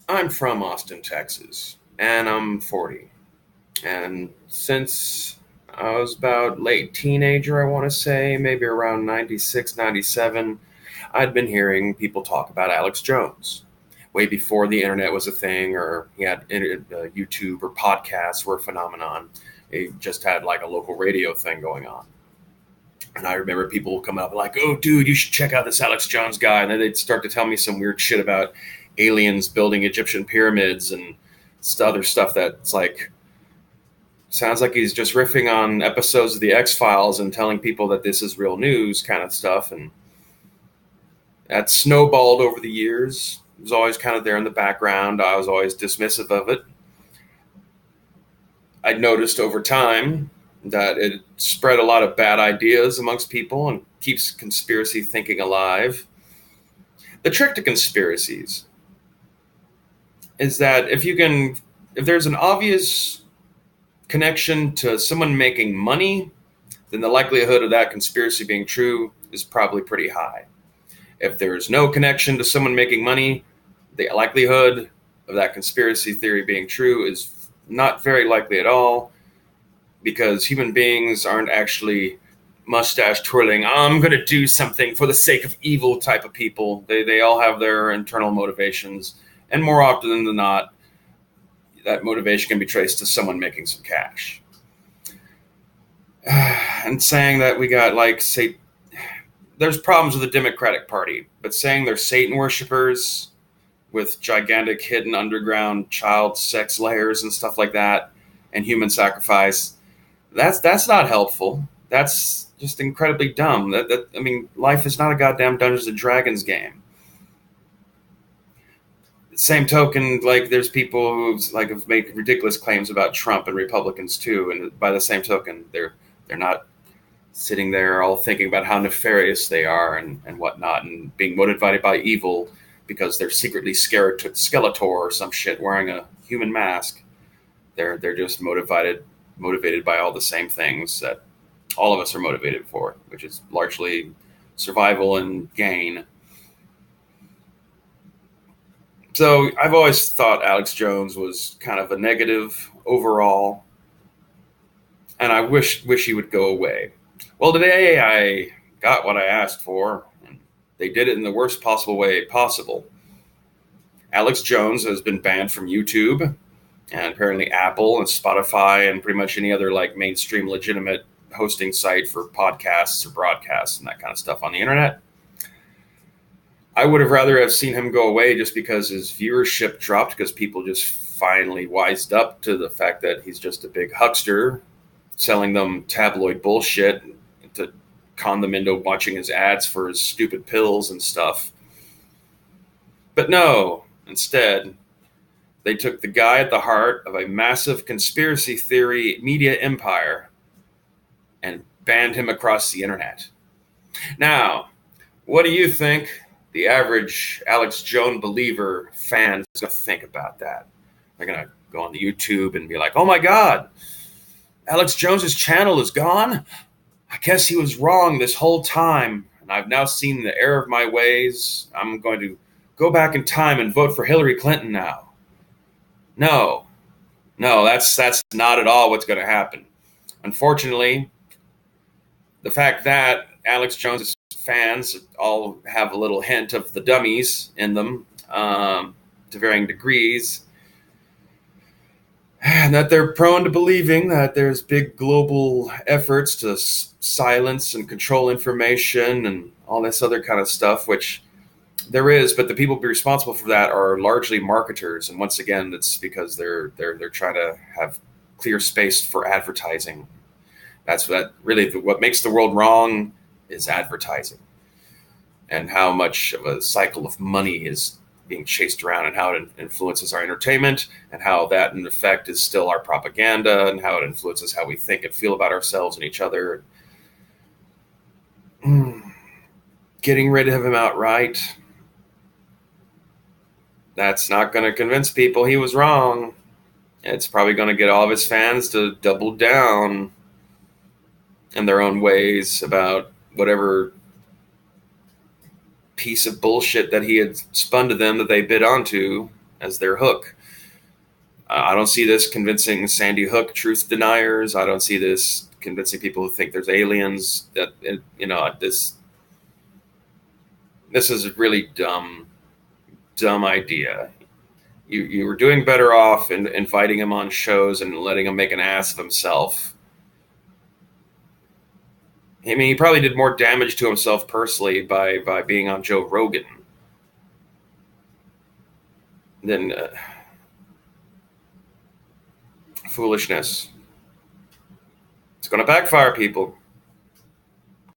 I'm from Austin, Texas, and I'm 40. And since I was about late teenager, I want to say, maybe around 96, 97, I'd been hearing people talk about Alex Jones. Way before the internet was a thing, or he had YouTube or podcasts were a phenomenon. He just had like a local radio thing going on. And I remember people would come up like, "Oh, dude, you should check out this Alex Jones guy." And then they'd start to tell me some weird shit about aliens building Egyptian pyramids and other stuff that's like, sounds like he's just riffing on episodes of the X Files and telling people that this is real news kind of stuff. And that snowballed over the years. It was always kind of there in the background. I was always dismissive of it. I noticed over time that it spread a lot of bad ideas amongst people and keeps conspiracy thinking alive. The trick to conspiracies is that if there's an obvious connection to someone making money, then the likelihood of that conspiracy being true is probably pretty high. If there's no connection to someone making money, the likelihood of that conspiracy theory being true is not very likely at all, because human beings aren't actually mustache twirling, I'm going to do something for the sake of evil type of people. They all have their internal motivations, and more often than not, that motivation can be traced to someone making some cash. And saying that we got like, say, there's problems with the Democratic Party, but saying they're Satan worshippers with gigantic hidden underground child sex layers and stuff like that, and human sacrifice, that's not helpful. That's just incredibly dumb. I mean, life is not a goddamn Dungeons and Dragons game. Same token, like there's people who like have made ridiculous claims about Trump and Republicans too, and by the same token, they're not sitting there all thinking about how nefarious they are and whatnot, and being motivated by evil because they're secretly scared to Skeletor or some shit wearing a human mask. They're just motivated by all the same things that all of us are motivated for, which is largely survival and gain. So I've always thought Alex Jones was kind of a negative overall, and I wish he would go away. Well, today I got what I asked for, and they did it in the worst possible way possible. Alex Jones has been banned from YouTube and apparently Apple and Spotify and pretty much any other like mainstream legitimate hosting site for podcasts or broadcasts and that kind of stuff on the internet. I would have rather have seen him go away just because his viewership dropped, because people just finally wised up to the fact that he's just a big huckster selling them tabloid bullshit to con them into watching his ads for his stupid pills and stuff. But no, instead, they took the guy at the heart of a massive conspiracy theory media empire and banned him across the internet. Now, what do you think the average Alex Jones believer fan is going to think about that? They're going to go on the YouTube and be like, oh my God, Alex Jones's channel is gone? I guess he was wrong this whole time, and I've now seen the error of my ways. I'm going to go back in time and vote for Hillary Clinton now. No, that's not at all what's going to happen. Unfortunately, the fact that Alex Jones's fans all have a little hint of the dummies in them, to varying degrees, and that they're prone to believing that there's big global efforts to silence and control information and all this other kind of stuff, which there is, but the people be responsible for that are largely marketers, and once again, it's because they're trying to have clear space for advertising. That's what makes the world wrong is advertising, and how much of a cycle of money is being chased around, and how it influences our entertainment, and how that in effect is still our propaganda, and how it influences how we think and feel about ourselves and each other. Getting rid of him outright, that's not going to convince people he was wrong. It's probably going to get all of his fans to double down in their own ways about whatever piece of bullshit that he had spun to them that they bid onto, as their hook. I don't see this convincing Sandy Hook truth deniers. I don't see this convincing people who think there's aliens. That this is a really dumb idea. You were doing better off in inviting him on shows and letting him make an ass of himself. I mean, he probably did more damage to himself personally by being on Joe Rogan than foolishness. It's going to backfire, people.